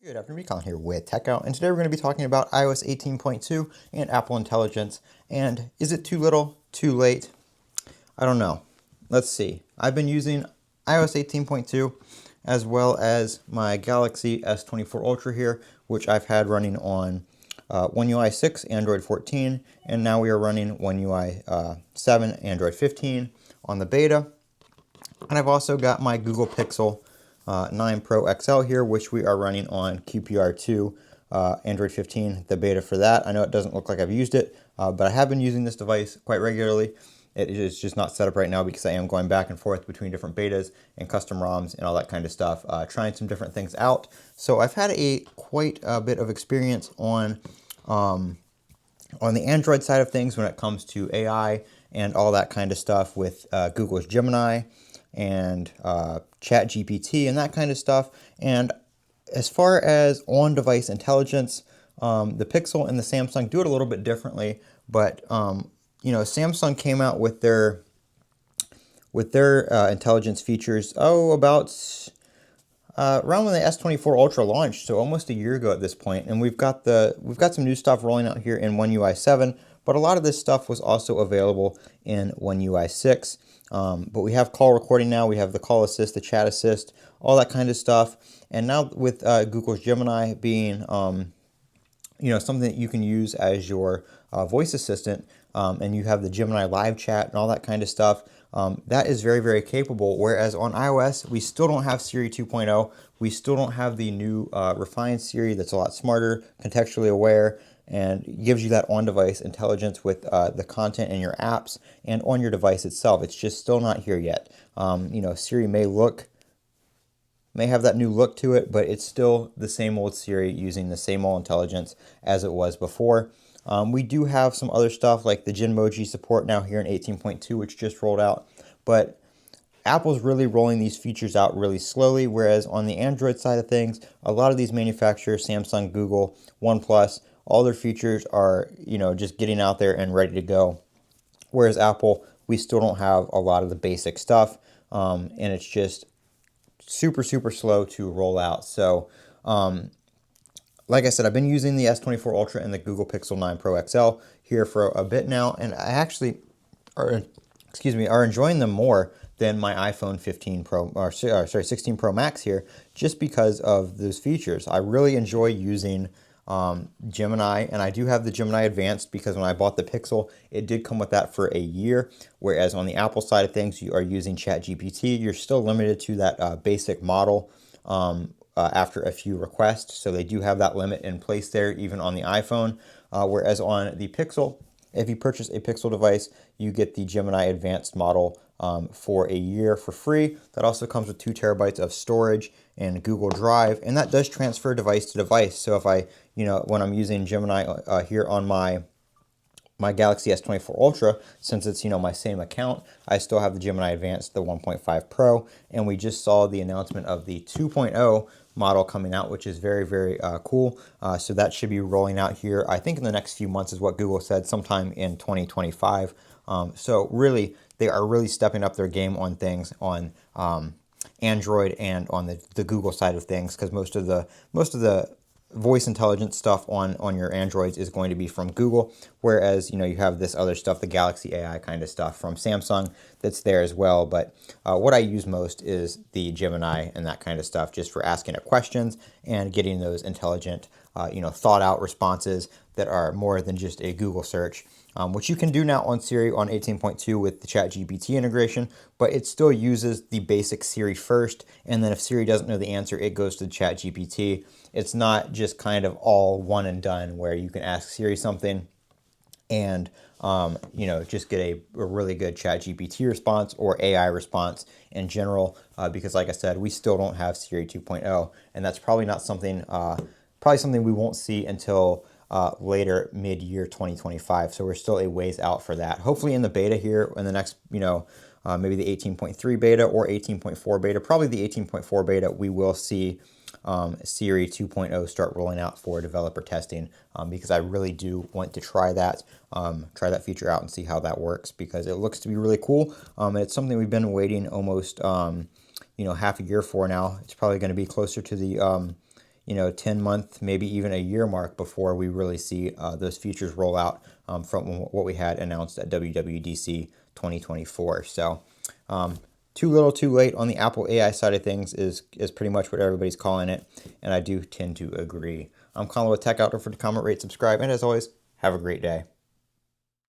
Good afternoon, Colin here with Techout, and today we're going to be talking about iOS 18.2 and Apple Intelligence. And is it too little, too late? I don't know. Let's see. I've been using iOS 18.2 as well as my Galaxy S24 Ultra here, which I've had running on One UI 6, Android 14, and now we are running One UI 7, Android 15 on the beta. And I've also got my Google Pixel 9 Pro XL here, which we are running on QPR2 Android 15, the beta for that. I know it doesn't look like I've used it, but I have been using this device quite regularly. It is just not set up right now because I am going back and forth between different betas and custom ROMs and all that kind of stuff, trying some different things out. So I've had quite a bit of experience on the Android side of things when it comes to AI and all that kind of stuff with Google's Gemini and Chat GPT and that kind of stuff. And as far as on-device intelligence, the Pixel and the Samsung do it a little bit differently, but Samsung came out with their intelligence features about around when the S24 Ultra launched, so almost a year ago at this point. And we've got some new stuff rolling out here in One UI 7, but a lot of this stuff was also available in One UI 6. But we have call recording now, we have the call assist, the chat assist, all that kind of stuff. And now with Google's Gemini being something that you can use as your voice assistant, and you have the Gemini live chat and all that kind of stuff, that is very, very capable. Whereas on iOS, we still don't have Siri 2.0. We still don't have the new refined Siri that's a lot smarter, contextually aware, and gives you that on-device intelligence with the content in your apps and on your device itself. It's just still not here yet. Siri may have that new look to it, but it's still the same old Siri using the same old intelligence as it was before. We do have some other stuff like the Genmoji support now here in 18.2, which just rolled out, but Apple's really rolling these features out really slowly, whereas on the Android side of things, a lot of these manufacturers, Samsung, Google, OnePlus, all their features are, just getting out there and ready to go. Whereas Apple, we still don't have a lot of the basic stuff, and it's just super, super slow to roll out. So, like I said, I've been using the S24 Ultra and the Google Pixel 9 Pro XL here for a bit now, and I actually are enjoying them more than my iPhone 15 Pro, or 16 Pro Max here, just because of those features. I really enjoy using Gemini, and I do have the Gemini Advanced because when I bought the Pixel, it did come with that for a year, whereas on the Apple side of things, you are using Chat GPT. You're still limited to that basic model after a few requests, so they do have that limit in place there, even on the iPhone, whereas on the Pixel, if you purchase a Pixel device, you get the Gemini Advanced model for a year for free. That also comes with 2 terabytes of storage and Google Drive, and that does transfer device to device. So if I, when I'm using Gemini here on my Galaxy S24 Ultra, since it's, my same account, I still have the Gemini Advanced, the 1.5 Pro, and we just saw the announcement of the 2.0 model coming out, which is very, very cool. So that should be rolling out here, I think in the next few months is what Google said, sometime in 2025. So really, they are really stepping up their game on things on Android and on the Google side of things, because most of the voice intelligence stuff on your Androids is going to be from Google, whereas you have this other stuff, the Galaxy AI kind of stuff from Samsung that's there as well. But what I use most is the Gemini and that kind of stuff, just for asking it questions and getting those intelligent, thought out responses that are more than just a Google search, which you can do now on Siri on 18.2 with the Chat GPT integration, but it still uses the basic Siri first, and then if Siri doesn't know the answer, it goes to the Chat GPT. It's not just kind of all one and done where you can ask Siri something and just get a really good Chat GPT response or AI response in general, because like I said, we still don't have Siri 2.0, and that's probably not something we won't see until later mid-year 2025. So we're still a ways out for that. Hopefully in the beta here in the next, maybe the 18.3 beta or 18.4 beta, probably the 18.4 beta, we will see Siri 2.0 start rolling out for developer testing, because I really do want to try that feature out and see how that works, because it looks to be really cool. And it's something we've been waiting almost half a year for now. It's probably going to be closer to the 10-month, maybe even a year mark before we really see those features roll out from what we had announced at WWDC 2024. So too little too late on the Apple AI side of things is pretty much what everybody's calling it, and I do tend to agree. I'm Colin with Techout. Don't forget to comment, rate, subscribe, and as always, have a great day.